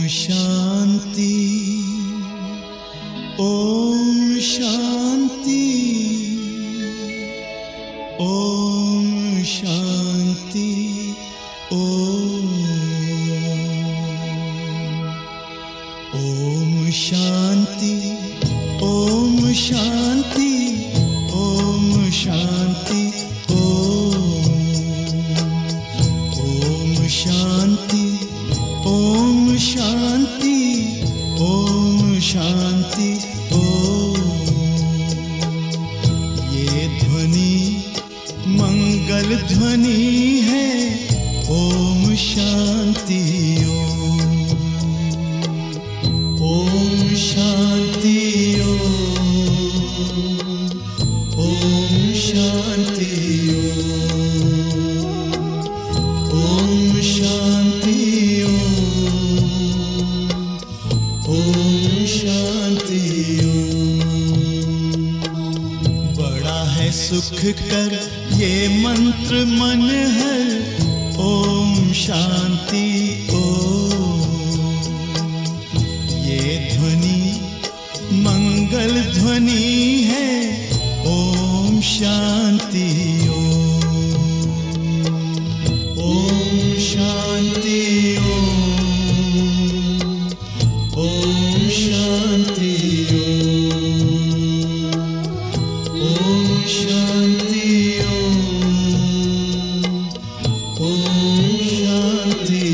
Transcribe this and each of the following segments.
शांति, ओम शांति, ओम शांति, ओम शांति, ओम शांति, ओम शांति, ओम शांति, ओम शांति, ओम शांति, ये ध्वनि मंगल ध्वनि है। ओम शांति, ओम शांति, ओम शांति, ओम शांति, ओम शांति। बड़ा है सुख कर ये मंत्र मन हर। ओम शांति, ये ध्वनि मंगल ध्वनि है। ओम शांति, ओम शांति, ओम शांति, ओम शांति, ओम शांति।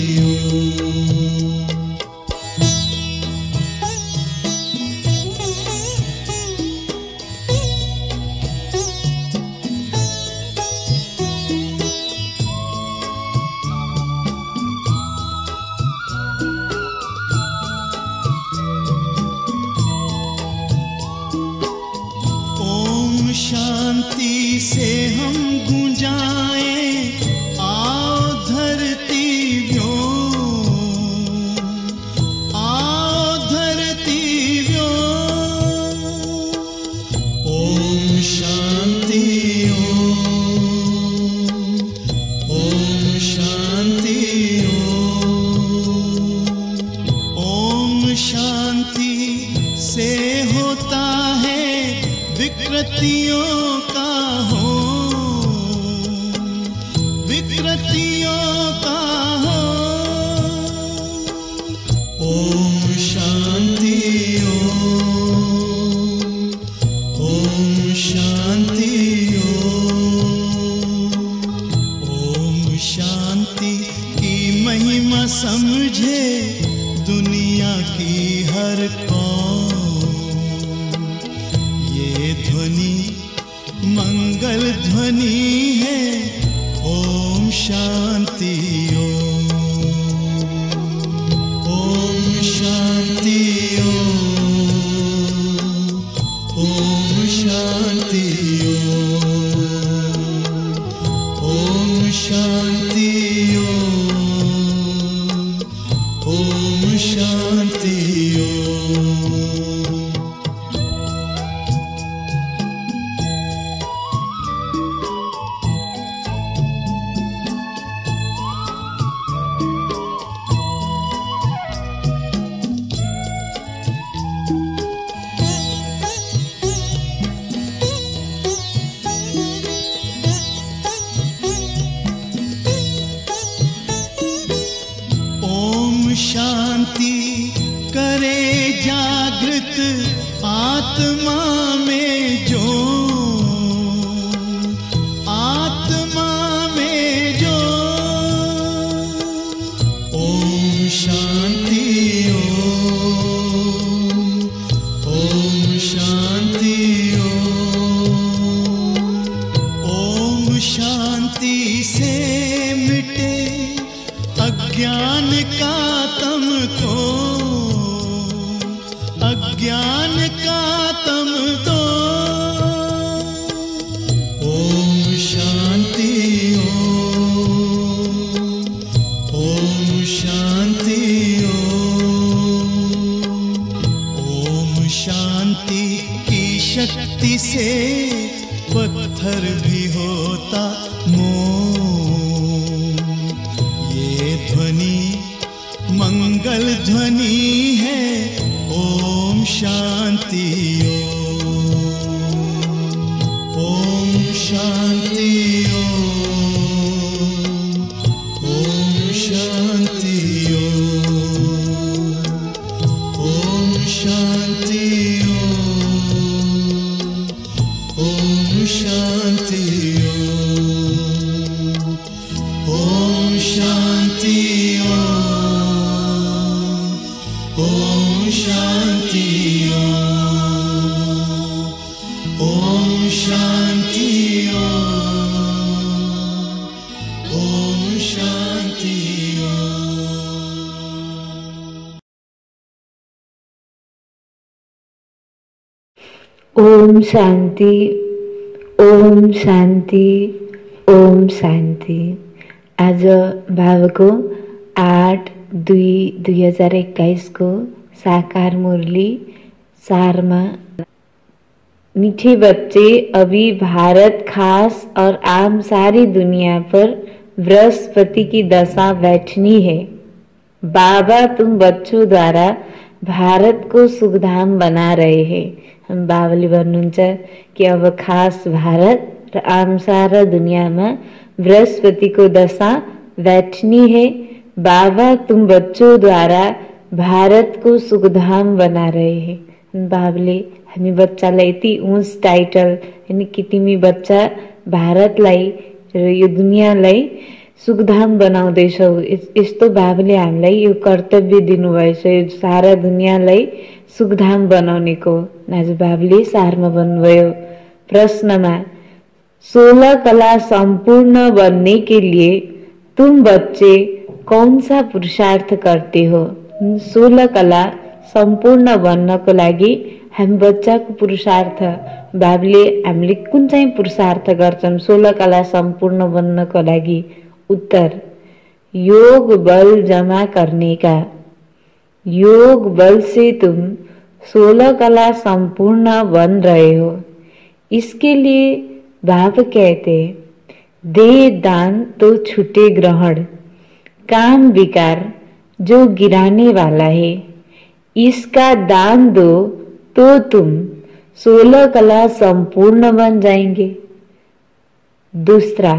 शांति से हम गूंजाएं, आओ धरती व्योम, आओ धरती व्योम। ओम शांति, ओम शांति, ओम शांति से होता है विकृतियों का हो, विकृतियों का हो। ओम शांति, ओम शांति, ओम शांति की महिमा समझे दुनिया की हर कौम। ये ध्वनि मंगल ध्वनि है। ओम शांति, ओम शांति, ओम शांति, ओम शांति, ओम शांति। शांति करे जागृत आत्मा में जो, आत्मा में जो। ओम शांति, ओम शांति, ओम शांति से मिटे अज्ञान का तम को, अज्ञान का तम तो। ओम शांति, ओम शांति, ओम शांति की शक्ति से पत्थर भी होता मोम। ये ध्वनि मंगल मंगल ध्वनि है ओम शांति ओम शांति ओम शांति ओम शांति ओम शांति ओम शांति ओम शांति ओम शांति ओम शांति। ओम शांति ओम शांति ओम शांति। आज बाबाको 8/2/2021 को साकार मुरली सारमा। मीठे बच्चे, अभी भारत खास और आम सारी दुनिया पर बृहस्पति की दशा बैठनी है। बाबा तुम बच्चों द्वारा भारत को सुखधाम बना रहे हैं। हम बाबाले भन्नुहुन्छ कि अब खास भारत र आम सारा दुनियामा बृहस्पति को दशा बैठनी है। बाबा तुम बच्चों द्वारा भारत को सुखधाम बना रहे हैं। बाबाले हामी बच्चालाई यति उँच टाइटल हैन कि तिमी बच्चा भारतलाई र यो दुनियाँलाई सुखधाम बनाउँदैछौ। यस्तो बाबाले हामीलाई यो कर्तव्य दिनुभएछ, यो सारा दुनियाँलाई सुखधाम बनाउनेको। आज बाबाले सारमा भन्नुभयो प्रश्नमा, 16 कला संपूर्ण बनने के लिए तुम बच्चे कौन सा पुरुषार्थ करते हो? 16 कला संपूर्ण बन्नको लागि हामी बच्चाको पुरुषार्थ, बाबाले हामीले कुन चाहिँ पुरुषार्थ गर्छौं 16 कला संपूर्ण बन्नको लागि? उत्तर, योग बल जमा करने का। योग बल से तुम 16 कला संपूर्ण बन रहे हो। इसके लिए बाबा कहते, दे दान तो छूटे ग्रहण, काम विकार जो गिराने वाला है इसका दान दो तो तुम 16 कला संपूर्ण बन जाएंगे। दूसरा,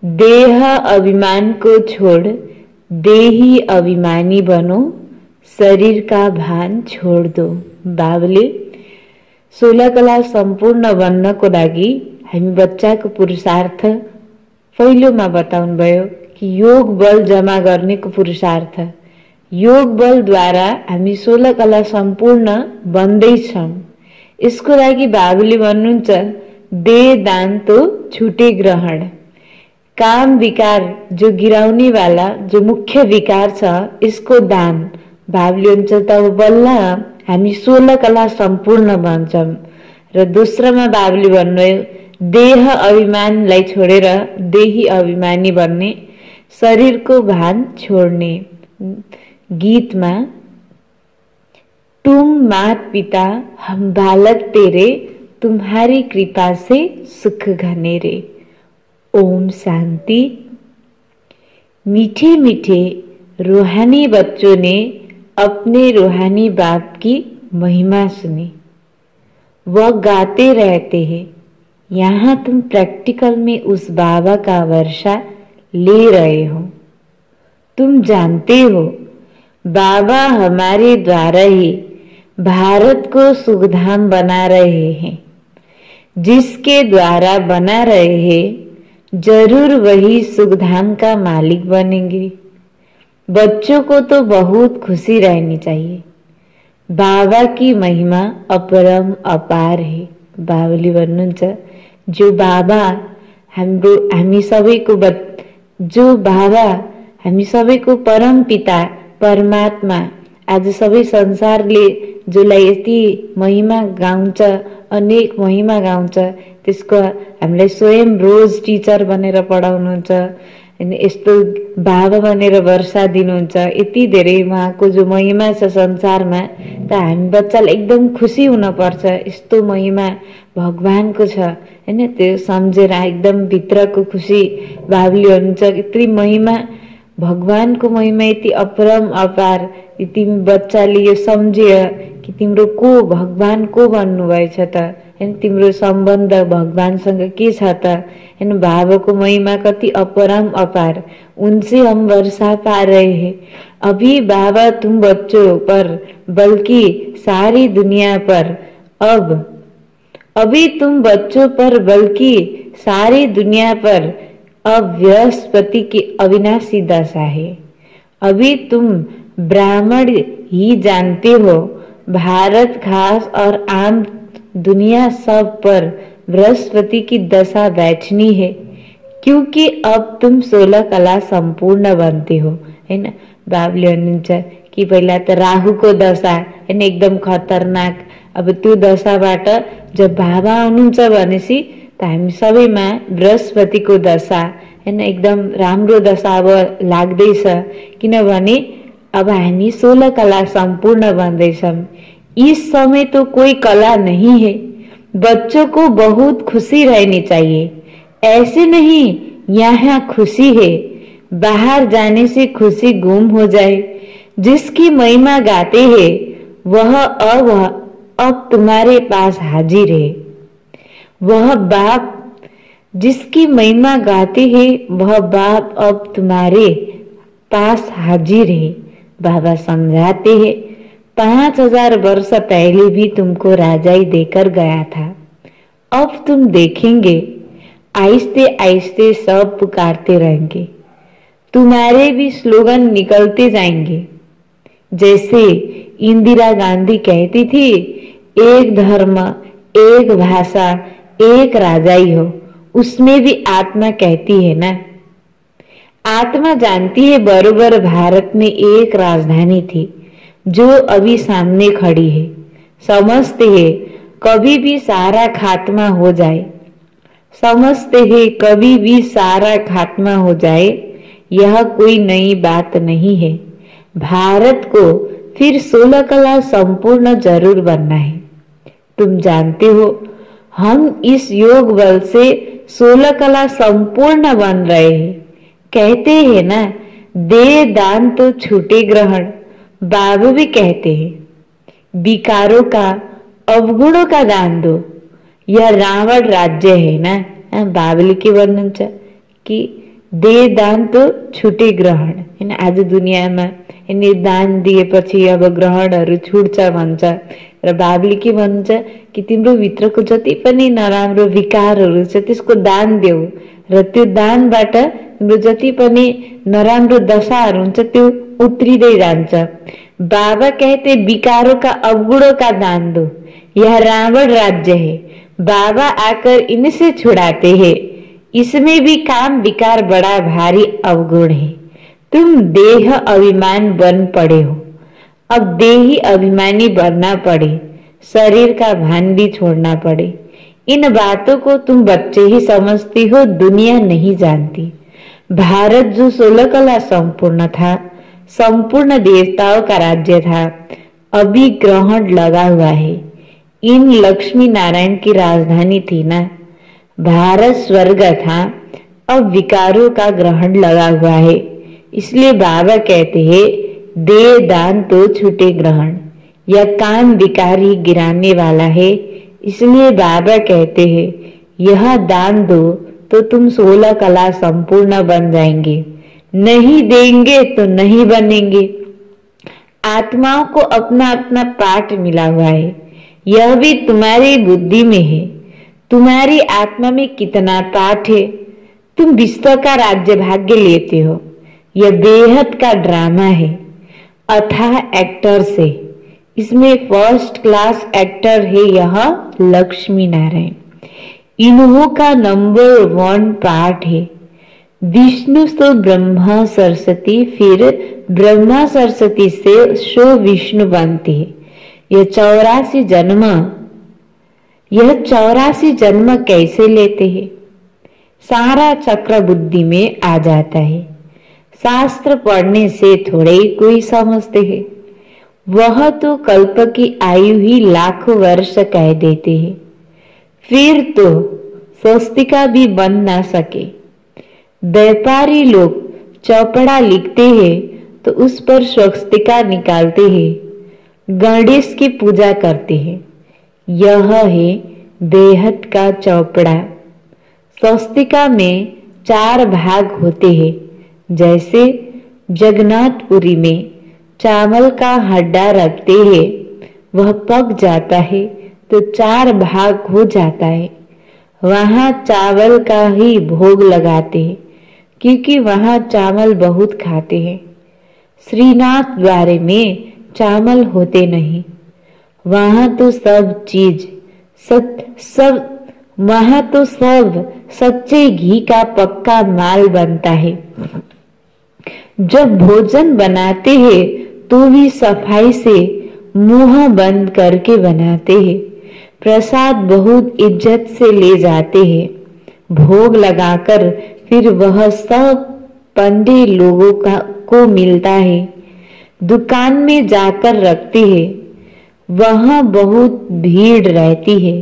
देह अभिमान को छोड़ देही अभिमानी बनो, शरीर का भान छोड़ दो। बाबाले 16 कला संपूर्ण बन्नको लागि हामी बच्चाको पुरुषार्थ पहिलोमा बताउनु भयो कि योग बल जमा गर्नेको पुरुषार्थ। योग बल द्वारा हामी 16 कला संपूर्ण बन्दैछौं। यसको लागि बाबाले भन्नुहुन्छ, दे दान तो छुटे ग्रहण, काम विकार जो गिराउने वाला जो मुख्य विकार छ यसको दान। बाबाले हुन्छ तब बल्ल हामी 16 कला संपूर्ण बन्छौं। र दोस्रोमा बाबाले भन्नुभयो, देह अभिमानलाई छोडेर देही अभिमानी बन्ने, शरीरको भान छोड्ने। गीतमा, तुम मात पिता हम बालक तेरे, तुम्हारी कृपा से सुख घने रे। ओम शांति। मीठे मीठे रूहानी बच्चों ने अपने रूहानी बाप की महिमा सुनी। वह गाते रहते हैं। यहाँ तुम प्रैक्टिकल में उस बाबा का वर्षा ले रहे हो। तुम जानते हो बाबा हमारे द्वारा ही भारत को सुखधाम बना रहे हैं। जिसके द्वारा बना रहे हैं जरूर वही सुखधाम का मालिक बनेंगे। बच्चों को तो बहुत खुशी रहनी चाहिए। बाबा की महिमा अपरम अपार है। बाबाले भन्नुहुन्छ, जो बाबा हामी सबैको जो बाबा हामी सबैको परम पिता परमात्मा, आज सबै संसारले जसलाई यति महिमा गाउँछ, अनेक महिमा गाउँछ, त्यसको हामीलाई स्वयं रोज टिचर बनेर पढाउनुहुन्छ, यस्तो बाबा बनेर वर्षा दिनुहुन्छ। यति धेरै उहाँको जो महिमा छ संसारमा, त हामी बच्चालाई एकदम खुसी हुन पर्छ। यस्तो महिमा भगवानको छ हैन, त्यो सम्झेर एकदम भित्रको खुसी बाबुले भन्नुहुन्छ, यति महिमा भगवान को महिमा यति अपरम अपार, तिमी बच्चाले यो सम्झ्य कि तिम्रो को भगवान को भन्नुभएछ त, हैन तिम्रो सम्बन्ध भगवानसँग के छ त, हैन बाबाको महिमा कति अपरम अपार, उनसे हम वर्षा पा रहे हैं। अभी बाबा तुम बच्चों पर बल्कि सारी दुनिया पर अभी तुम बच्चों पर बल्कि सारी दुनिया पर अब बृहस्पति की अविनाशी दशा है। अभी तुम ब्राह्मण ही जानते हो, भारत खास और आम दुनिया सब पर बृहस्पति की दशा बैठनी है, क्योंकि अब तुम 16 कला संपूर्ण बनते हो, हैन। बाबुले भन्नुहुन्छ कि पहिला त राहुको दशा हैन एकदम खतरनाक, अब त्यो दशाबाट जब बाबा आउनुहुन्छ भनेपछि त हामी सबैमा बृहस्पतिको दशा हैन एकदम राम्रो दशा अब लाग्दैछ, किनभने अब हामी 16 कला संपूर्ण बन्दैछौं। इस समय तो कोई कला नहीं है, बच्चों को बहुत खुशी रहनी चाहिए। ऐसे नहीं यहाँ खुशी है, बाहर जाने से खुशी गुम हो जाए। जिसकी महिमा गाते हैं वह अब तुम्हारे पास हाजिर है। वह बाप जिसकी महिमा गाते हैं वह बाप अब तुम्हारे पास हाजिर है। बाबा समझाते हैं 5000 वर्ष पहले भी तुमको राजाई देकर गया था, अब तुम देखेंगे आहिस्ते आहिस्ते सब पुकारते रहेंगे, तुम्हारे भी स्लोगन निकलते जाएंगे। जैसे इंदिरा गांधी कहती थी, एक धर्म एक भाषा एक राजाई हो, उसमें भी आत्मा कहती है ना। आत्मा जानती है बरोबर भारत में एक राजधानी थी जो अभी सामने खड़ी है। समझते हैं कभी भी सारा खात्मा हो जाए, समझते हैं कभी भी सारा खात्मा हो जाए, यह कोई नई बात नहीं है। भारत को फिर 16 कला संपूर्ण जरूर बनना है। तुम जानते हो हम इस योग बल से 16 कला संपूर्ण बन रहे हैं। कहते हैं ना, दे दान तो छूटे ग्रहण। बाबा भी कहते हैं विकारों का अवगुणों का दान दो, यह रावण राज्य है ना। बाबुले के वर्णन छ कि दे दान तो छुटे ग्रहण, हैन। आज दुनियाँमा यिनी दान दिएपछि अब ग्रहणहरू छुट्छ भन्छ, र बाबुले के भन्छ कि तिम्रो भित्रको जति पनि नराम्रो विकारहरू छ त्यसको दान देऊ, र त्यो दानबाट तिम्रो जति पनि नराम्रो दशाहरू हुन्छ त्यो उत्रिदै जान्छ। बाबा कहते विकारों का अवगुणों का दान दो, यह रावण राज्य है। बाबा आकर इनसे छुड़ाते हैं। इसमें भी काम विकार बड़ा भारी अवगुण है। तुम देह अभिमान बन पड़े हो, अब देही अभिमानी बनना पड़े, शरीर का भान भी छोड़ना पड़े। इन बातों को तुम बच्चे ही समझती हो, दुनिया नहीं जानती। भारत जो 16 कला संपूर्ण था, संपूर्ण देवताओं का राज्य था, अभी ग्रहण लगा हुआ है। इन लक्ष्मी नारायण की राजधानी थी ना, भारत स्वर्ग था, अब विकारों का ग्रहण लगा हुआ है। इसलिए बाबा कहते हैं दे दान तो छूटे ग्रहण, यह काम विकार ही गिराने वाला है। इसलिए बाबा कहते हैं यह दान दो तो तुम 16 कला संपूर्ण बन जाएंगे, नहीं देंगे तो नहीं बनेंगे। आत्माओं को अपना अपना पाठ मिला हुआ है, यह भी तुम्हारी बुद्धि में है। तुम्हारी आत्मा में कितना पाठ है। तुम विश्व का राज्य भाग्य लेते हो, यह बेहद का ड्रामा है, अथाह एक्टर से। इसमें फर्स्ट क्लास एक्टर है यह लक्ष्मी नारायण। इन्हों का नंबर 1 पार्ट है। विष्णु तो ब्रह्मा सरस्वती, फिर ब्रह्मा सरस्वती से शो विष्णु बनते हैं। यह 84 जन्म कैसे लेते हैं, सारा चक्र बुद्धि में आ जाता है। शास्त्र पढ़ने से थोड़े ही कोई समझते हैं, वह तो कल्प की आयु ही लाखों वर्ष कह देते हैं, फिर तो स्वस्तिका भी बन ना सके। व्यापारी लोग चौपड़ा लिखते हैं तो उस पर स्वस्तिका निकालते हैं, गणेश की पूजा करते हैं। यह है बेहद का चौपड़ा। स्वस्तिका में 4 भाग होते हैं। जैसे जगन्नाथपुरी में चावल का हड्डा रखते हैं, वह पक जाता है तो 4 भाग हो जाता है। वहाँ चावल का ही भोग लगाते हैं क्योंकि वहाँ चावल बहुत खाते हैं। श्रीनाथ द्वारे में चावल होते नहीं, वहाँ तो सब चीज वहाँ तो सब सच्चे घी का पक्का माल बनता है। जब भोजन बनाते हैं तो भी सफाई से मुंह बंद करके बनाते हैं। प्रसाद बहुत इज्जत से ले जाते हैं। भोग लगाकर फिर वह सब पंडे लोगों को मिलता है। दुकान में जाकर रखते हैं, वहाँ बहुत भीड़ रहती है।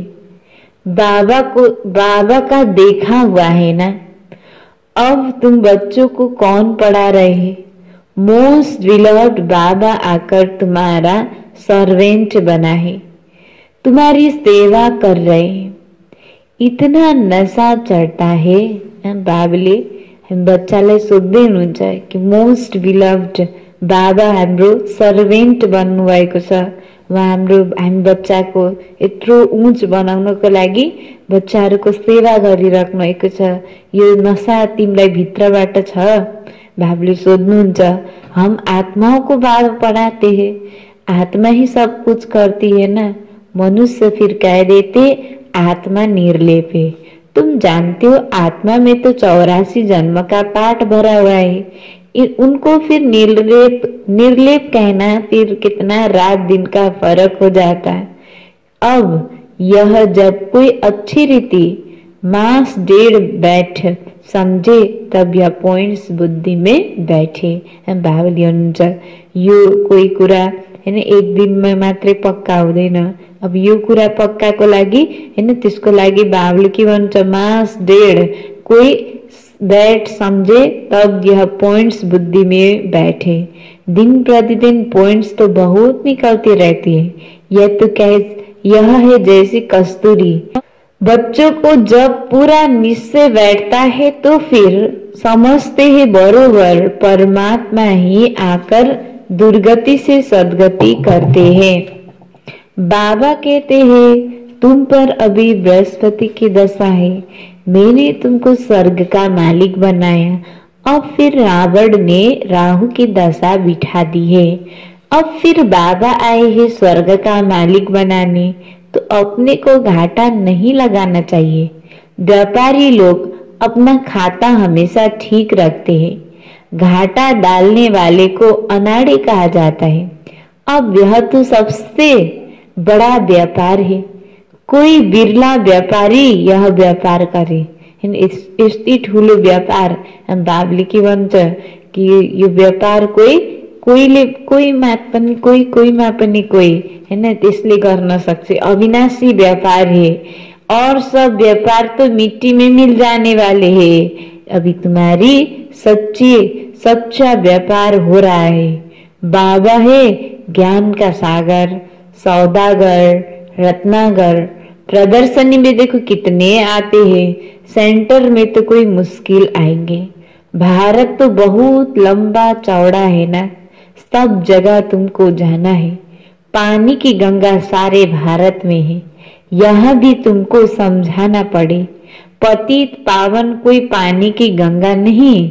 बाबा का देखा हुआ है ना। अब तुम बच्चों को कौन पढ़ा रहे हैं? मोस्ट बिलव्ड बाबा आकर तुम्हारा सर्वेंट बना है, तुम्हारी सेवा कर रहे हैं। इतना नशा चढ़ता है बाबले बच्चालाई सोध्दै हुनुहुन्छ कि मोस्ट बिलव्ड बाबा हाम्रो सर्वेन्ट बन्नुभएको छ। उहाँ हामी बच्चाको यत्रो उच्च बनाउनको लागि बच्चाहरूको सेवा गरिराख्नु भएको छ। यो नशा तिमीलाई भित्रबाट छ? बाबुले सोध्नुहुन्छ। हम आत्माओं को बाबा पढ़ाते हैं, आत्मा ही सब कुछ करती है ना। मनुष्य फिर कह देते आत्मा निर्लेप है। तुम जानते हो आत्मा में तो 84 जन्म का पाठ भरा हुआ है। उनको फिर निर्लेप कहना फिर कितना रात दिन का फर्क हो जाता है। अब यह जब कोई अच्छी रीति मास 1.5 बैठ समझे तब यह पॉइंट्स बुद्धि में बैठे। बाबुले हुनुहुन्छ यो कोही कुरा हैन एक दिनमा मात्रै पक्का हुँदैन। अब यो कुरा पक्काको लागि हैन त्यसको लागि बाबुले के भन्छ मास 1.5 कोई बैठ समझे तब यह पॉइंट्स बुद्धि में बैठे। दिन प्रतिदिन पॉइंट्स तो बहुत निकलती रहती है। यह है जैसी कस्तूरी। बच्चों को जब पूरा निश्चय बैठता है तो फिर समझते हैं बरोबर परमात्मा ही आकर दुर्गति से सद्गति करते हैं। बाबा कहते हैं तुम पर अभी बृहस्पति की दशा है, मैंने तुमको स्वर्ग का मालिक बनाया। अब फिर रावण ने राहु की दशा बिठा दी है। अब फिर बाबा आए हैं स्वर्ग का मालिक बनाने, तो अपने को घाटा नहीं लगाना चाहिए। व्यापारी लोग अपना खाता हमेशा ठीक रखते हैं, घाटा डालने वाले को अनाड़ी कहा जाता है। अब यह तो सबसे बड़ा व्यापार है। कोई बिरला व्यापारी यह व्यापार करे, यति ठुलो व्यापार। बाबुले के भन्छ कि यो व्यापार कोहीमा पनि कोही हैन त्यसले गर्न सक्छ। अविनाशी व्यापार है और सब व्यापार तो मिट्टी में मिल जाने वाले हैं। अभी तुम्हारी सच्चा व्यापार हो रहा है। बाबा है ज्ञान का सागर, सौदागर, रत्नागर। प्रदर्शनी में देखो कितने आते हैं, सेंटर में तो कोई मुश्किल आएंगे। भारत तो बहुत लंबा चौड़ा है ना, सब जगह तुमको जाना है। पानी की गंगा सारे भारत में है, यह भी तुमको समझाना पड़े। पतित पावन कोई पानी की गंगा नहीं,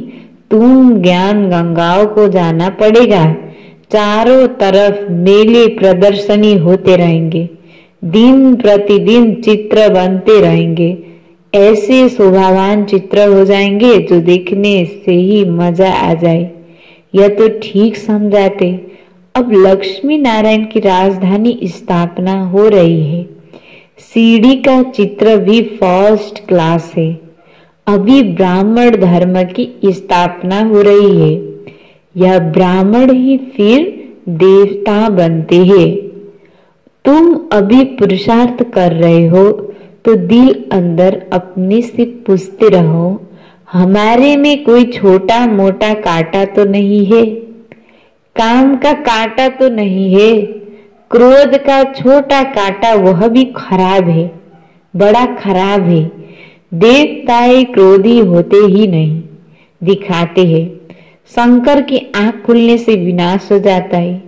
तुम ज्ञान गंगाओं को जाना पड़ेगा। चारों तरफ मेले प्रदर्शनी होते रहेंगे, दिन प्रतिदिन चित्र बनते रहेंगे। ऐसे शोभावान चित्र हो जाएंगे जो देखने से ही मजा आ जाए। यह तो ठीक समझाते। अब लक्ष्मी नारायण की राजधानी स्थापना हो रही है। सीढ़ी का चित्र भी फर्स्ट क्लास है। अभी ब्राह्मण धर्म की स्थापना हो रही है। यह ब्राह्मण ही फिर देवता बनते हैं। तुम अभी पुरुषार्थ कर रहे हो तो दिल अंदर अपने से पूछते रहो, हमारे में कोई छोटा मोटा कांटा तो नहीं है, काम का कांटा तो नहीं है, क्रोध का छोटा कांटा वह भी खराब है, बड़ा खराब है। देवताएं क्रोधी होते ही नहीं, दिखाते हैं। शंकर की आंख खुलने से विनाश हो जाता है,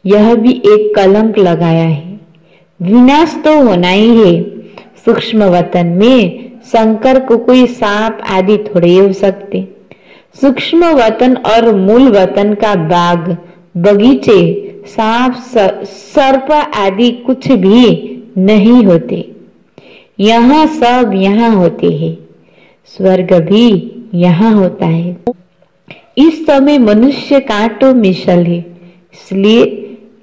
यह भी एक कलंक लगाया है। विनाश तो होना ही है। सूक्ष्म वतन में शंकर को कोई सांप आदि थोड़े हो सकते। सूक्ष्म वतन और मूल वतन का बाग बगीचे सांप सर्प आदि कुछ भी नहीं होते। यहाँ सब यहाँ होते हैं, स्वर्ग भी यहाँ होता है। इस समय मनुष्य कांटों में सल है, इसलिए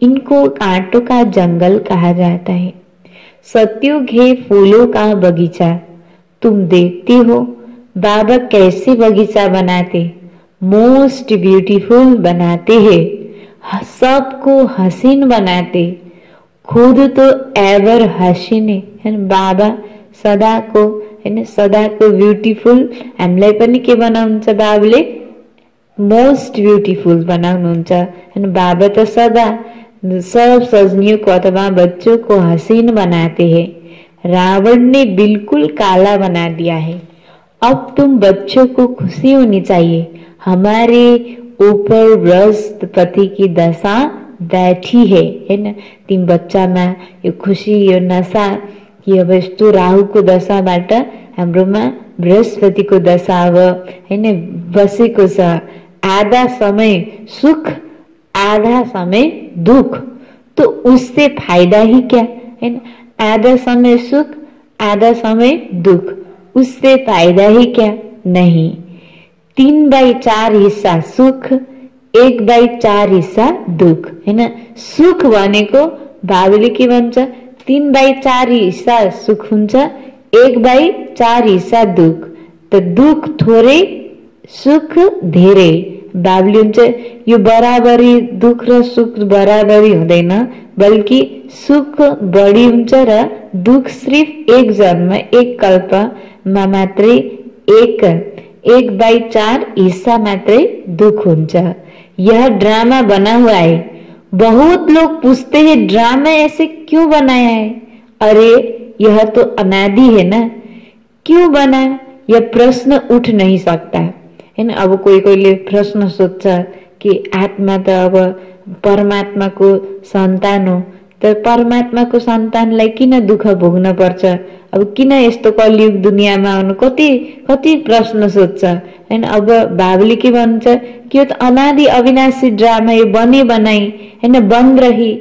इनको कांटों का जंगल कहा जाता है। सतयुग है फूलों का बगीचा। तुम देखते हो बाबा कैसे बगीचा बनाते, मोस्ट ब्यूटीफुल बनाते हैं, सबको हसीन बनाते, खुद तो एवर हसीन है। बाबा सदाको हैन, सदाको ब्युटिफुल हामीलाई पनि के बनाउनुहुन्छ, बाबाले मोस्ट ब्यूटीफुल बनाउनुहुन्छ हैन। बाबा तो सदा सब सजनियों को अथवा बच्चों को हसीन बनाते हैं। रावण ने बिल्कुल काला बना दिया है। अब तुम बच्चों को खुशी होनी चाहिए, हमारे ऊपर बृहस्पति की दशा बैठी है ना। तिम बच्चामा यो खुशी यो नशा कि अब यस्तो राहुको दशाबाट हाम्रोमा बृहस्पतिको दशा अब हैन बसेको छ। आधा समय सुख आधा समय दुख, तो उससे फायदा ही क्या है ना। आधा समय सुख आधा समय दुख, उससे फायदा ही क्या नहीं। 3/4 हिस्सा सुख, 1/4 हिस्सा दुख है ना। सुख भनेको बाबुले के भन्छ 3/4 हिस्सा सुख हुन्छ, 1/4 हिस्सा दुख। त दुख थोरै सुख धेरै। बाबुले हुन्छ यो बराबरी, दुख र सुख बराबरी हुँदैन, बल्कि सुख बढी हुन्छ र दुख सिर्फ एक जन्म एक कल्पमा मात्रै 1/4 हिस्सा मात्रै दुख हुन्छ। यह ड्रामा बना हुआ है। बहुत लोग पूछते हैं ड्रामा ऐसे क्यों बनाया है। अरे यह तो अनादि है ना, क्यों बना, यह प्रश्न उठ नहीं सकता है ना। अब कोही प्रश्न सोध्छ कि आत्मा त अब परमात्माको सन्तान हो, त परमात्माको सन्तानलाई किन दुःख भोग्न पर्छ, अब किन यस्तो कलियुग दुनियाँमा आउनु, कति प्रश्न सोध्छ हैन। अब बाबुले के भन्छ कि यो त अनादि अविनाशी ड्रामा, ये बने बनाई हैन, बन रही,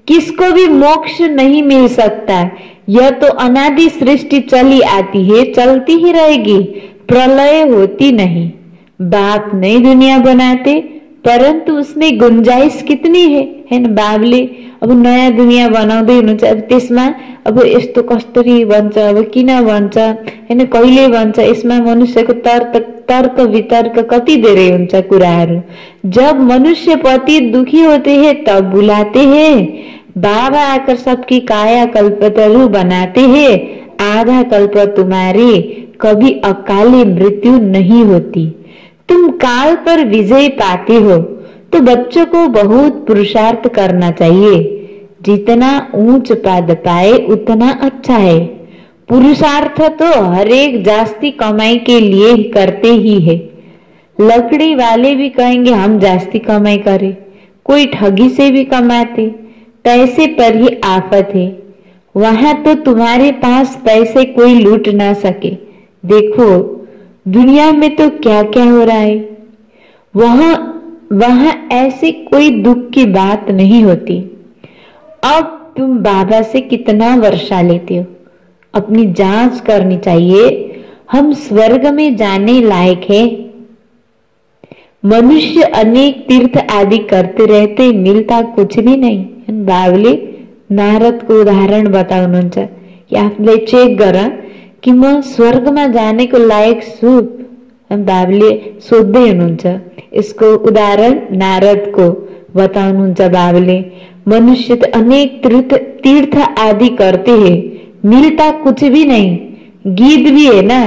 किसको भी मोक्ष नहीं मिल सकता। यह तो अनादि सृष्टि चली आती है, चलती ही रहेगी, प्रलय होती नहीं। बाप नई दुनिया बनाते, परंतु उसमें गुंजाइश कितनी है ना। बाबुले अब नयाँ दुनिया बनाउँदै हुनुहुन्छ, अब त्यसमा अब यस्तो कसरी बन्छ, अब किन बन्छ हैन, कहिले बन्छ, यसमा मनुष्यको तर्क वितर्क कति धेरै हुन्छ कुराहरू। जब मनुष्य पति दुखी होते हैं तब बुलाते हैं, बाबा आकर सबकी काया कल्पतरु बनाते हैं। आधा कल्प तुम्हारी कभी अकाली मृत्यु नहीं होती। तुम काल पर विजय पाते हो तो बच्चों को बहुत पुरुषार्थ करना चाहिए। जितना ऊंच पद पाए उतना अच्छा है। पुरुषार्थ तो हर एक जास्ती कमाई के लिए करते ही है। लकड़ी वाले भी कहेंगे हम जास्ती कमाई करें, कोई ठगी से भी कमाते, पैसे पर ही आफत है। वहां तो तुम्हारे पास पैसे कोई लूट ना सके। देखो दुनिया में तो क्या क्या हो रहा है, वहां ऐसी कोई दुख की बात नहीं होती। अब तुम बाबा से कितना वर्षा लेते हो, अपनी जांच करनी चाहिए। हम स्वर्ग में जाने लायक है। मनुष्य अनेक तीर्थ आदि करते रहते, मिलता कुछ भी नहीं। बाबुले नारदको उदाहरण बताउनुहुन्छ कि आफूलाई चेक गर कि म स्वर्गमा जानेको लायक छु। बाबुले सोध्दै हुनुहुन्छ। यसको उदाहरण नारदको बताउनुहुन्छ बाबुले। मनुष्य तो अनेक तीर्थ आदि करते हैं, मिलता कुछ भी नहीं। गीत भी है ना,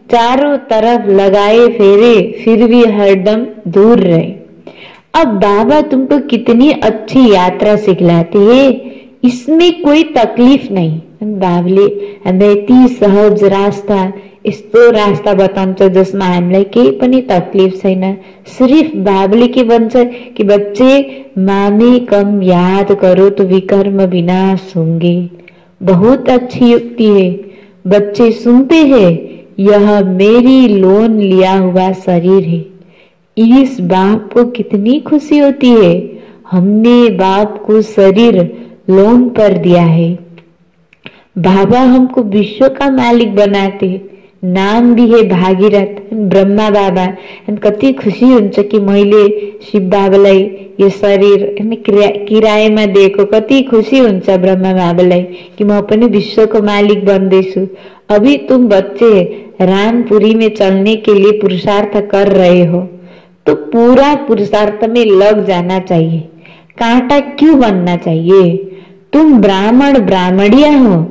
चारों तरफ लगाए फेरे फिर भी हरदम दूर रहे। अब बाबा तुमको कितनी अच्छी यात्रा सिखलाते हैं, इसमें कोई तकलीफ नहीं। बाबले हामीलाई यति सहज रास्ता, यस्तो रास्ता बताउँछ जसमा हामीलाई केही पनि तकलीफ छैन। सिर्फ बाबले के भन्छ कि बच्चे मामे कम याद करो तो विकर्म विनाश होंगे। बहुत अच्छी युक्ति है। बच्चे सुनते हैं, यह मेरी लोन लिया हुआ शरीर है। इस बाप को कितनी खुशी होती है, हमने बाप को शरीर लोन पर दिया है। बाबा हमको विश्व का मालिक बनाते, नाम भी है भागीरथ ब्रह्मा बाबा। कति खुशी हुन्छ कि मैले शिव बाबालाई यो शरीर किरायमा दिएको। कति खुशी हुन्छ ब्रह्मा बाबालाई कि म पनि विश्वको मालिक बन्दैछु। अभी तुम बच्चे रामपुरी में चलने के लिए पुरुषार्थ कर रहे हो, तो पूरा पुरुषार्थ में लग जाना चाहिए। कांटा क्यों बनना चाहिए? तुम ब्राह्मण ब्राह्मणिया हो,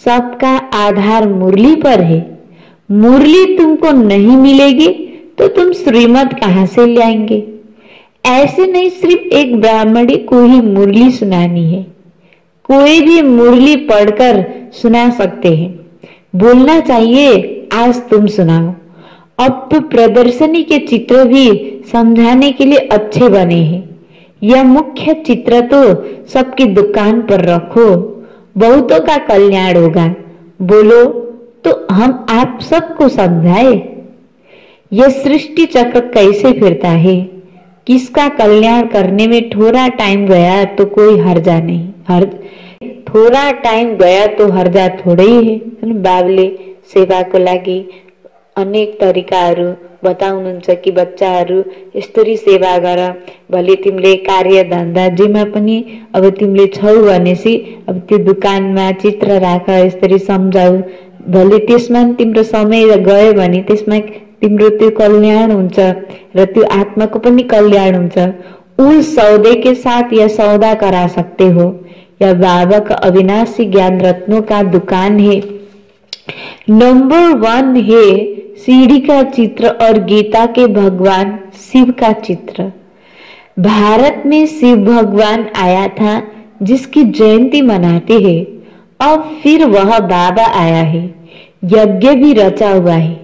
सबका आधार मुरली पर है। मुरली तुमको नहीं मिलेगी तो तुम श्रीमत कहाँ से लाएंगे? ऐसे नहीं सिर्फ एक ब्राह्मणी को ही मुरली सुनानी है, कोई भी मुरली पढ़कर सुना सकते हैं। बोलना चाहिए आज तुम सुनाओ। अब तो प्रदर्शनी के चित्र भी समझाने के लिए अच्छे बने हैं। यह मुख्य चित्र तो सबकी दुकान पर रखो, बहुतों का कल्याण होगा। बोलो तो हम आप सबको समझाए, यह सृष्टि चक्र कैसे फिरता है, किसका कल्याण करने में थोड़ा टाइम गया तो कोई हर्जा नहीं, थोड़ा टाइम गया तो हर्जा थोड़ै है। बाबले सेवाको लागि अनेक तरिकाहरू बताउनुहुन्छ कि बच्चाहरू यसरी सेवा गर, भले तिमीले कार्य धन्दा जेमा पनि अब तिमीले छौ भनेसी अब त्यो दुकानमा चित्र राख, यसरी सम्झाऊ। भले त्यसमा तिम्रो समय गयो भने त्यसमा तिम्रो त्यो कल्याण हुन्छ र त्यो आत्माको पनि कल्याण हुन्छ। उस सौदे के साथ यह सौदा करा सकते हो। यह बाबा का अविनाशी ज्ञान रत्नों का दुकान है। नंबर 1 है सीढ़ी का चित्र और गीता के भगवान शिव का चित्र। भारत में शिव भगवान आया था जिसकी जयंती मनाते हैं। अब फिर वह बाबा आया है, यज्ञ भी रचा हुआ है।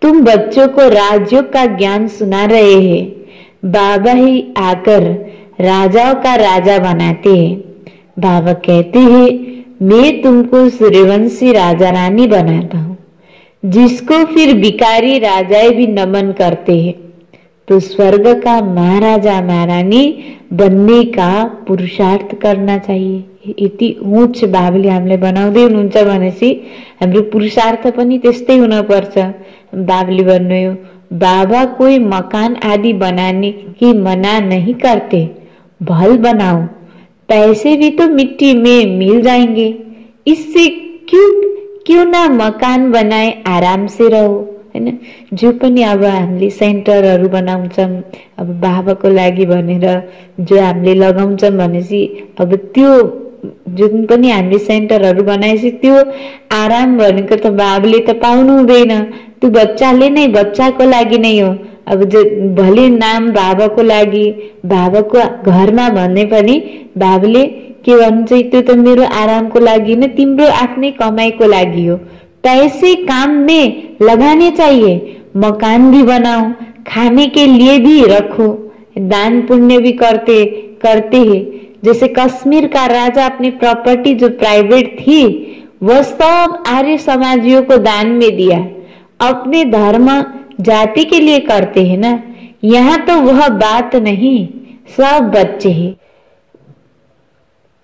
तुम बच्चों को राजयोग का ज्ञान सुना रहे हैं। बाबा ही आकर राजाओं का राजा बनाते हैं। बाबा कहते हैं मैं तुमको सूर्यवंशी राजा रानी बनाता हूँ, जिसको फिर भिखारी राजाएं भी नमन करते हैं। तो स्वर्ग का महाराजा महारानी बनने का पुरुषार्थ करना चाहिए। यति उच्च बाबुले हामीले बनाउँदै हुनुहुन्छ भनेपछि हाम्रो पुरुषार्थ पनि त्यस्तै हुन पर्छ। बाबुले भन्नुभयो बाबा कोई मकान आदि बनाने की मना नहीं करते, भल बनाओ, पैसे भी तो मिट्टी में मिल जाएंगे। इससे क्यों ना मकान बनाए, आराम से रहो, हैन। जो पनि अब हामीले सेन्टरहरू बनाउँछौँ अब बाबाको लागि भनेर जो हामीले लगाउँछौँ भनेपछि अब त्यो जुन पनि हामीले सेन्टरहरू बनाएपछि त्यो आराम भनेको त बाबुले त पाउनु हुँदैन, त्यो बच्चाले नै बच्चाको लागि नै हो। अब भले नाम बाबाको लागि बाबाको घरमा भन्ने पनि बाबुले के भन्छ त्यो त मेरो आरामको लागि न, तिम्रो आफ्नै कमाईको लागि हो। पैसे काम में लगाने चाहिए, मकान भी बनाओ, खाने के लिए भी रखो, दान पुण्य भी करते हैं। जैसे कश्मीर का राजा अपनी प्रॉपर्टी जो प्राइवेट थी वह सब आर्य समाजियों को दान में दिया। अपने धर्म जाति के लिए करते हैं ना, यहाँ तो वह बात नहीं, सब बच्चे हैं।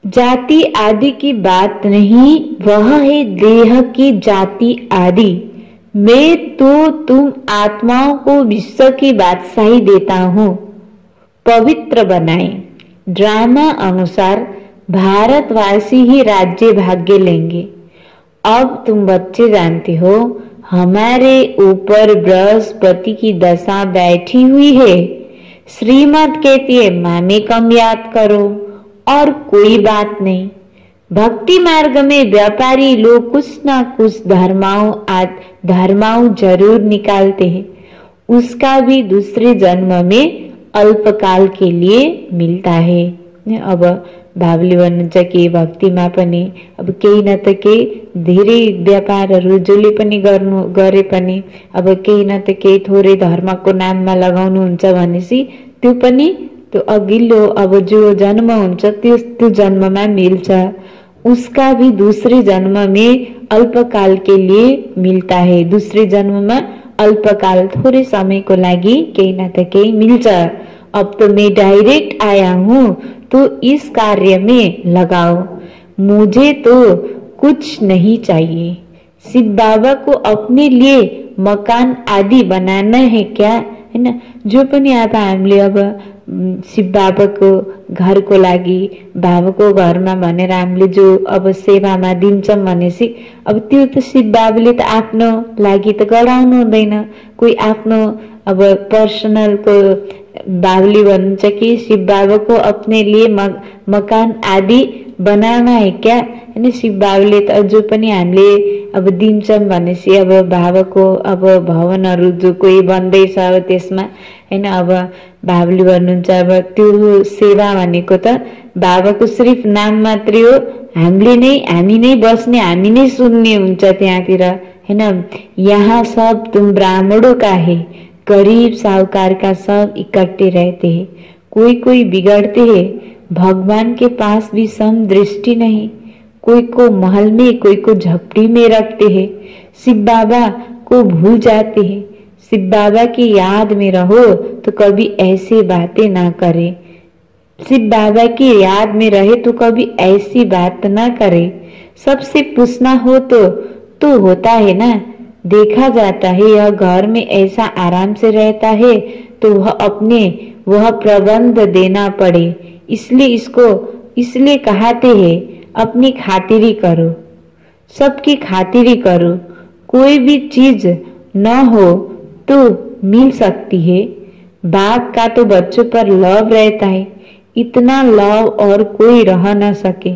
जाति आदि की बात नहीं, वह है देह की जाति आदि। मैं तो तुम आत्माओं को विश्व की बादशाही देता हूँ, पवित्र बनाए। ड्रामा अनुसार भारतवासी ही राज्य भाग्य लेंगे। अब तुम बच्चे जानते हो हमारे ऊपर बृहस्पति की दशा बैठी हुई है। श्रीमत कहती है मामे कम याद करो और कोई बात नहीं, भक्ति मार्ग में व्यापारी लोग कुछ ना कुछ धर्माओं जरूर निकालते हैं। उसका भी दूसरे जन्म में अल्पकाल के लिए मिलता है। अब भावले भन्नुहुन्छ कि भक्तिमा पनि अब केही न त केही धेरै व्यापारहरू जसले पनि गरे पनि अब केही न त केही थोरै धर्मको नाममा लगाउनुहुन्छ भनेपछि त्यो पनि त्यो अघिल्लो अब जो जन्म हुन्छ त्यो जन्ममा मिल्छ। उसका भी दूसरे जन्म में अल्पकाल के लिए मिलता है। दूसरे जन्म में अल्पकाल थोड़े समय को लागि केही न त केही मिल्छ। अब तो मैं डायरेक्ट आया हूँ तो इस कार्य में लगाओ, मुझे तो कुछ नहीं चाहिए। शिव बाबा को अपने लिए मकान आदि बनाना है क्या, है ना। जो पनि अब हामीले अब शिव बाबाको घरको लागि बाबाको घरमा भनेर हामीले जो अब सेवामा दिन्छौँ भनेपछि अब त्यो त शिव बाबाले त आफ्नो लागि त गराउनु हुँदैन। कोही आफ्नो अब पर्सनलको बाबुले भन्नुहुन्छ कि शिव बाबा को अपने लिए मकान आदि बनाना है क्या, हैन। शिव बाबुले त जो पनि हामीले अब दिन्छौँ भनेपछि अब बाबाको अब भवनहरू जो कोही बन्दैछ अब त्यसमा, हैन। अब बाबुले भन्नुहुन्छ अब त्यो सेवा भनेको त बाबाको सिर्फ नाम मात्रै हो। हामी नै बस्ने, हामी नै सुन्ने हुन्छ त्यहाँतिर, हैन। यहाँ सब तुम ब्राह्मणों का है, गरीब साहूकार का सब इकट्ठे रहते हैं। कोई कोई बिगड़ते हैं, भगवान के पास भी सम दृष्टि नहीं। कोई को महल में, कोई को झपड़ी में रखते हैं। शिव बाबा को भूल जाते हैं। शिव बाबा की याद में रहो तो कभी ऐसी बातें ना करे। शिव बाबा की याद में रहे तो कभी ऐसी बात ना करे। सबसे पूछना हो तो होता है ना, देखा जाता है। यह घर में ऐसा आराम से रहता है तो वह प्रबंध देना पड़े, इसलिए कहते हैं अपनी खातिरी करो, सबकी खातिरी करो। कोई भी चीज न हो तो मिल सकती है। बाप का तो बच्चों पर लव रहता है, इतना लव और कोई रह न सके।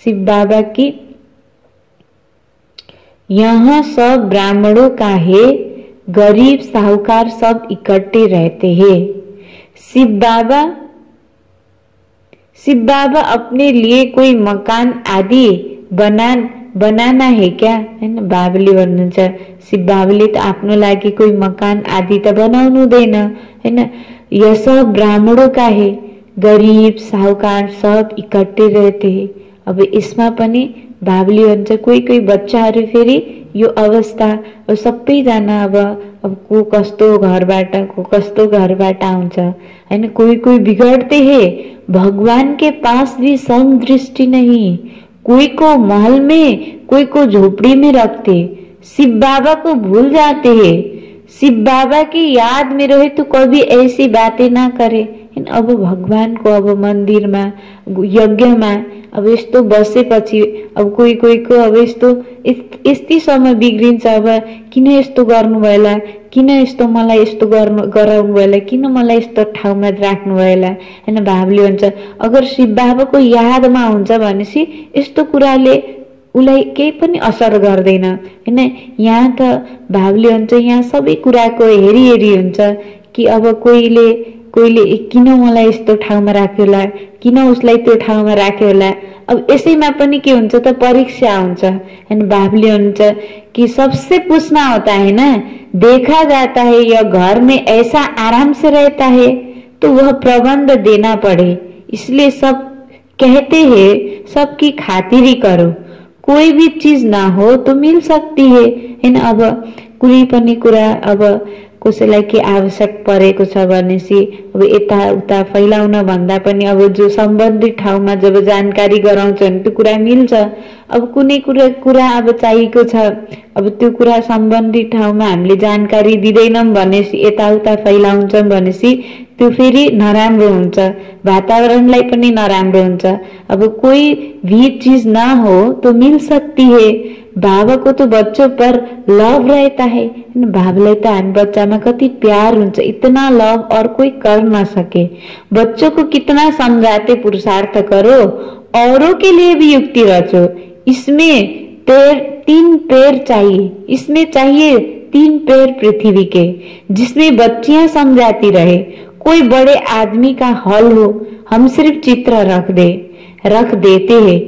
शिव बाबा की यहाँ सब ब्राह्मणों का है, गरीब साहूकार सब इकट्ठे रहते हैं। शिव बाबा अपने लिए कोई मकान आदि बनाना है क्या, हैन। बाबुले भन्नुहुन्छ शिव बाबुले त आफ्नो लागि कोही मकान आदि त बनाउनु हुँदैन, हैन। यह सब ब्राह्मणों का है, गरीब साहूकार सब इकट्ठे रहते हैं। अब यसमा पनि बाबुले भन्छ कोही बच्चाहरू फेरि यो अवस्था अब सबैजना अब को कस्तो घरबाट आउँछ, हैन। कोही बिगड़ते हैं, भगवान के पास भी सम दृष्टि नहीं। कोई को महल में, कोई को झोपड़ी में रखते। शिव बाबा को भूल जाते हैं। शिव बाबा की याद में रहे तो कभी ऐसी बातें ना करे। अब भगवान को अब मंदिर में, यज्ञ में अब यस्तो बसेपछि अब कोही को अब यति समय बिग्रिन्छ। अब किन यस्तो गर्नुभएला, किन यस्तो मलाई यस्तो गराउनु भएला, किन मलाई यस्तो ठाउँमा राख्नु भएला, हैन। बाबुले भन्छ अगर शिव बाबाको यादमा हुन्छ भनेपछि यस्तो कुराले उलाई केही पनि असर गर्दैन, हैन। यहाँ त बाबुले भन्छ यहाँ सबै कुराको हेरी हुन्छ कि अब कोहीले किन मलाई यस्तो ठाउँमा राख्यो होला, किन उसलाई त्यो ठाउँमा राख्यो होला। अब यसैमा पनि के हुन्छ त परीक्षा हुन्छ, हैन। बाबुले हुन्छ कि सबसे पूछना होता है ना, देखा जाता है यह घर में ऐसा आराम से रहता है तो वह प्रबंध देना पड़े, इसलिए सब कहते हैं सबकी खातिरी करो। कोई भी चीज ना हो तो मिल सकती है, हैन। अब कुनै पनि कुरा अब कसैलाई के आवश्यक परेको छ भनेपछि अब यताउता फैलाउन भन्दा पनि अब जो सम्बन्धित ठाउँमा जब जानकारी गराउँछ भने त्यो कुरा मिल्छ। अब कुनै कुरा अब चाहिएको छ, अब त्यो कुरा सम्बन्धित ठाउँमा हामीले जानकारी दिँदैनौँ भनेपछि यताउता फैलाउँछौँ भनेपछि त्यो फेरि नराम्रो हुन्छ, वातावरणलाई पनि नराम्रो हुन्छ। अब कोई भी चीज ना हो तो मिल सकती है। बाबा को तो बच्चों पर लव रहता है, बाबालाई त हामी बच्चामा कति प्यार हुन्छ, इतना लव और कोई कर ना सके। बच्चों को कितना समझाते पुरुषार्थ करो, औरों के लिए भी युक्ति रचो। इसमें तीन पैर चाहिए, इसमें चाहिए 3 पैर पृथ्वी के, जिसमें बच्चियां समझाती रहे। कोई बड़े आदमी का हॉल हो, हम सिर्फ चित्र रख देते हैं।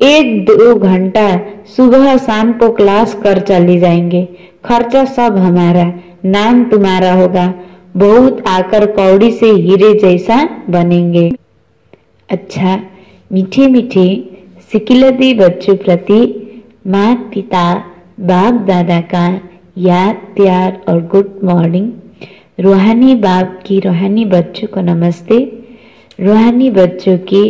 1-2 घंटा सुबह शाम को क्लास कर चले जाएंगे। खर्चा सब हमारा, नाम तुम्हारा होगा। बहुत आकर कौड़ी से हीरे जैसा बनेंगे। अच्छा, मीठे मीठे सिकिलती बच्चों प्रति माता पिता बाप दादा का याद, प्यार और गुड मॉर्निंग। रूहानी बाप की रूहानी बच्चों को नमस्ते। रूहानी बच्चों की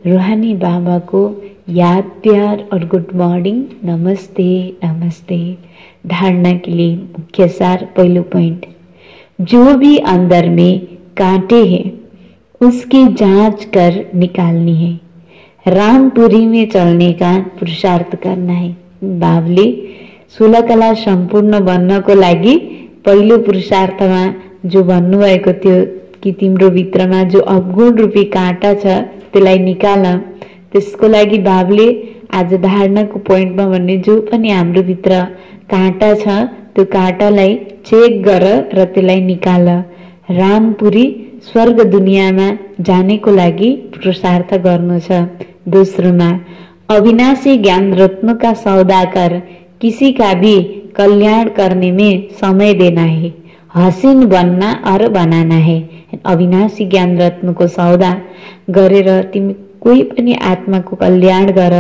रूहानी बाबा को याद, प्यार और गुड मॉर्निंग। नमस्ते नमस्ते। धारणा के लिए मुख्य सार, पहला पॉइंट, जो भी अंदर में कांटे हैं उसकी जांच कर निकालनी है। रामपुरी में चलने का पुरुषार्थ करना है। बाबले 16 कला सम्पूर्ण बन्नको लागि पहिलो पुरुषार्थमा जो भन्नुभएको थियो कि तिम्रो भित्रमा जो अवगुण रूपी काँटा छ त्यसलाई निकाल। त्यसको लागि बाबले आज धारणाको पोइन्टमा भन्ने जो पनि हाम्रो भित्र काँटा छ त्यो काँटालाई चेक गर र त्यसलाई निकाल। रामपुरी स्वर्ग दुनियाँमा जानेको लागि पुरुषार्थ गर्नु छ। दोस्रोमा, अविनाशी ज्ञान रत्न का सौदा कर किसी का भी कल्याण करने में समय देना है। हसीन बनना और बनाना है। अविनाशी ज्ञान रत्न को सौदा गरेर तिमी कोही पनि आत्माको कल्याण गर।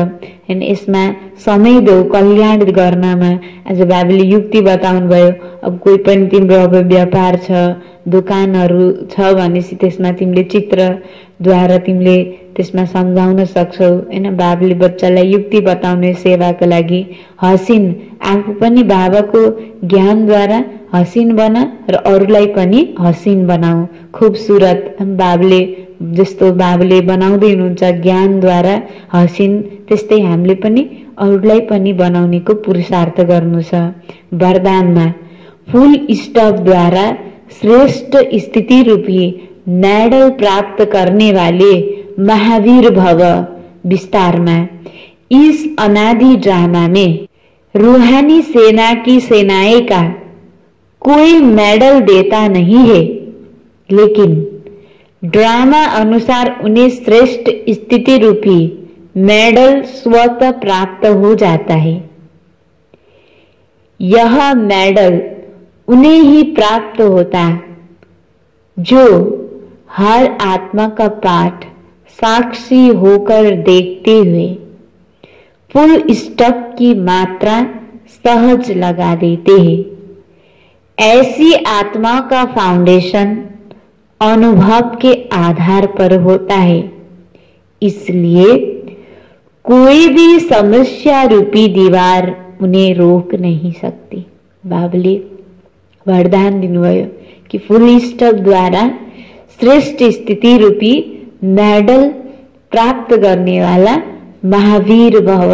यसमा समय देऊ कल्याण गर्नमा। आज बाबुले युक्ति बताउनु भयो। अब कोही पनि तिम्रो अब व्यापार छ, दोकानहरू छ भनेपछि त्यसमा तिमीले चित्रद्वारा तिमीले त्यसमा सम्झाउन सक्छौ हैन। बाबुले बच्चालाई युक्ति बताउने सेवाको लागि हसीन, आफू पनि बाबाको ज्ञानद्वारा हसीन बना र अरूलाई पनि हसीन बनाऊ। खूबसूरत बाबुले जस्तो बाबुले बनाउँदै हुनुहुन्छ ज्ञानद्वारा हसीन, त्यस्तै हामीले पनि अरूलाई पनि बनाउनेको पुरुषार्थ गर्नु छ। वरदानमा फुल स्टॉपद्वारा श्रेष्ठ स्थिति रूपी मेडल प्राप्त करने वाले महावीर भव। विस्तार में इस अनादि ड्रामा में रूहानी सेना की सेनाएं का कोई मेडल देता नहीं है, लेकिन ड्रामा अनुसार उन्हें श्रेष्ठ स्थिति रूपी मेडल स्वतः प्राप्त हो जाता है। यह मेडल उन्हें ही प्राप्त होता जो हर आत्मा का पाठ साक्षी होकर देखते हुए फुल स्टॉप की मात्रा सहज लगा देते हैं। ऐसी आत्मा का फाउंडेशन अनुभव के आधार पर होता है, इसलिए कोई भी समस्या रूपी दीवार उन्हें रोक नहीं सकती। बाबुले वरदान दिनुभयो कि फुल स्टॉप द्वारा श्रेष्ठ स्थिति रूपी मेडल प्राप्त गर्ने वाला महावीर भव।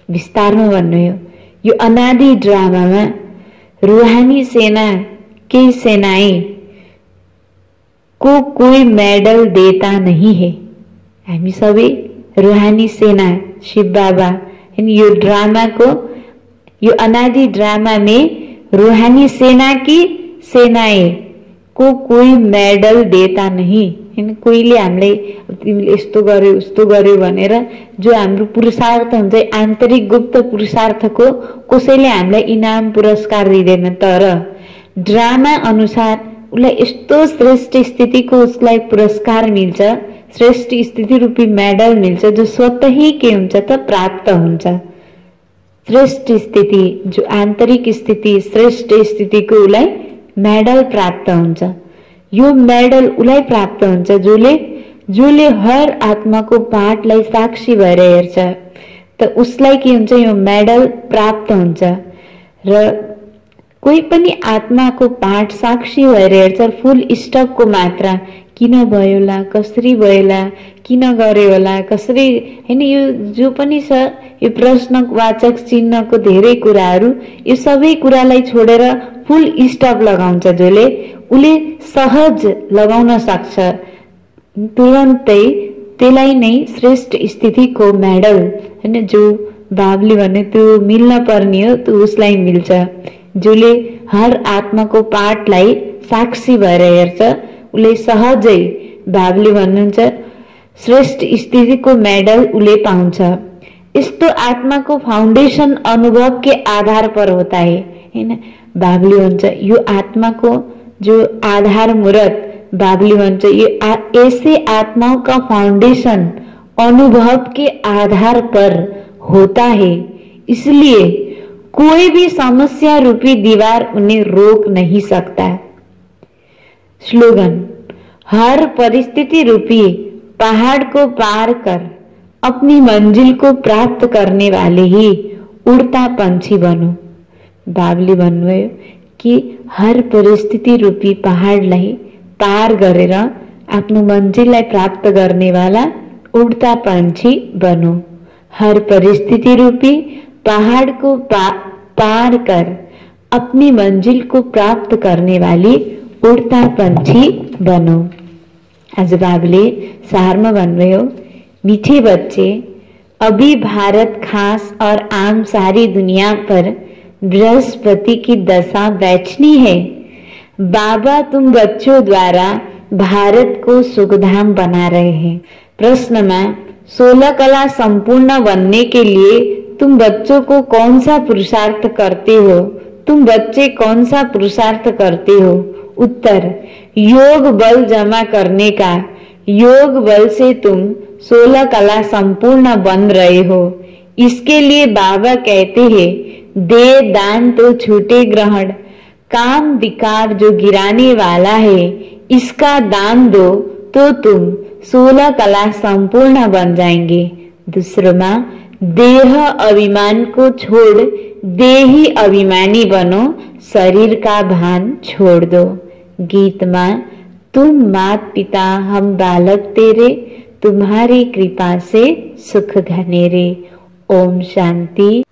विस्तारमा भन्नुभयो यो अनादि ड्रामामा रूहानी सेना के सेनाएं को कोई मेडल देता नहीं है। हामी सबै रूहानी सेना शिव बाबा यो ड्रामा को यो अनादि ड्रामा में रूहानी सेना की सेनाएं को कोई मेडल देता नहीं। कोहीले हामीलाई तिमीले यस्तो गर्यो उस्तो गर्यो भनेर जो हाम्रो पुरुषार्थ हुन्छ आन्तरिक गुप्त पुरुषार्थको कसैले हामीलाई इनाम पुरस्कार दिँदैन, तर ड्रामा अनुसार उसलाई यस्तो श्रेष्ठ स्थितिको उसलाई पुरस्कार मिल्छ, श्रेष्ठ स्थिति रूपी मेडल मिल्छ जो स्वतः ही के हुन्छ त प्राप्त हुन्छ। श्रेष्ठ स्थिति जो आन्तरिक स्थिति श्रेष्ठ स्थितिको उसलाई मेडल प्राप्त हुन्छ। यो मेडल उसलाई प्राप्त हुन्छ जोले हर आत्माको पाठलाई साक्षी भएर हेर्छ, त उसलाई के हुन्छ यो मेडल प्राप्त हुन्छ। र कोही पनि आत्माको पाठ साक्षी भएर हेर्छ, फुल स्टपको मात्रा किन भयो होला, कसरी भयो होला, किन गर्यो होला, कसरी हैन, यो जो पनि छ यो प्रश्नवाचक चिन्हको धेरै कुराहरू, यो सबै कुरालाई छोडेर फुल स्टप लगाउँछ जोले, उले सहज लगाउन सक्छ, तुरन्तै त्यसलाई नै श्रेष्ठ स्थितिको मेडल हैन, जो बाबुले भने त्यो मिल्न पर्ने हो त्यो उसलाई मिल्छ। जसले हर आत्माको पाठलाई साक्षी भएर हेर्छ उसले सहजै बाबुले भन्नुहुन्छ श्रेष्ठ स्थितिको मेडल उसले पाउँछ। यस्तो आत्माको फाउन्डेसन अनुभव के आधार पर होता है हैन। बाबुले भन्छ यो आत्माको जो आधार मूर्त, बाबुले भन्छ ये ऐसे आत्माओं का फाउंडेशन अनुभव के आधार पर होता है, इसलिए कोई भी समस्या रूपी दीवार उन्हें रोक नहीं सकता। स्लोगन, हर परिस्थिति रूपी पहाड़ को पार कर अपनी मंजिल को प्राप्त करने वाले ही उड़ता पंछी बनो। बाबुले भन्नुभयो कि हर परिस्थिति रूपी पहाडलाई पार गरेर आफ्नो मन्जिललाई प्राप्त गर्नेवाला उड्ता पंछी बनो। हर परिस्थिति रूपी पहाड़ को पार कर अपनी मंजिल को प्राप्त करने वाली उड़ता पंछी बनो। आज बाबुले सारमा भन्नुभयो, मीठे बच्चे, अभी भारत खास और आम सारी दुनिया पर बृहस्पति की दशा बैठनी है। बाबा तुम बच्चों द्वारा भारत को सुखधाम बना रहे हैं। प्रश्न में 16 कला संपूर्ण बनने के लिए तुम बच्चों को कौन सा पुरुषार्थ करते हो? तुम बच्चे कौन सा पुरुषार्थ करते हो? उत्तर, योग बल जमा करने का। योग बल से तुम 16 कला संपूर्ण बन रहे हो। इसके लिए बाबा कहते हैं, दे दान तो छूटे ग्रहण, काम विकार जो गिराने वाला है इसका दान दो तो तुम 16 कला संपूर्ण बन जाएंगे। दूसरों में देह अभिमान को छोड़ देही अभिमानी बनो, शरीर का भान छोड़ दो। गीत में तुम मात पिता हम बालक तेरे, तुम्हारी कृपा से सुख घनेरे। ओम शांति।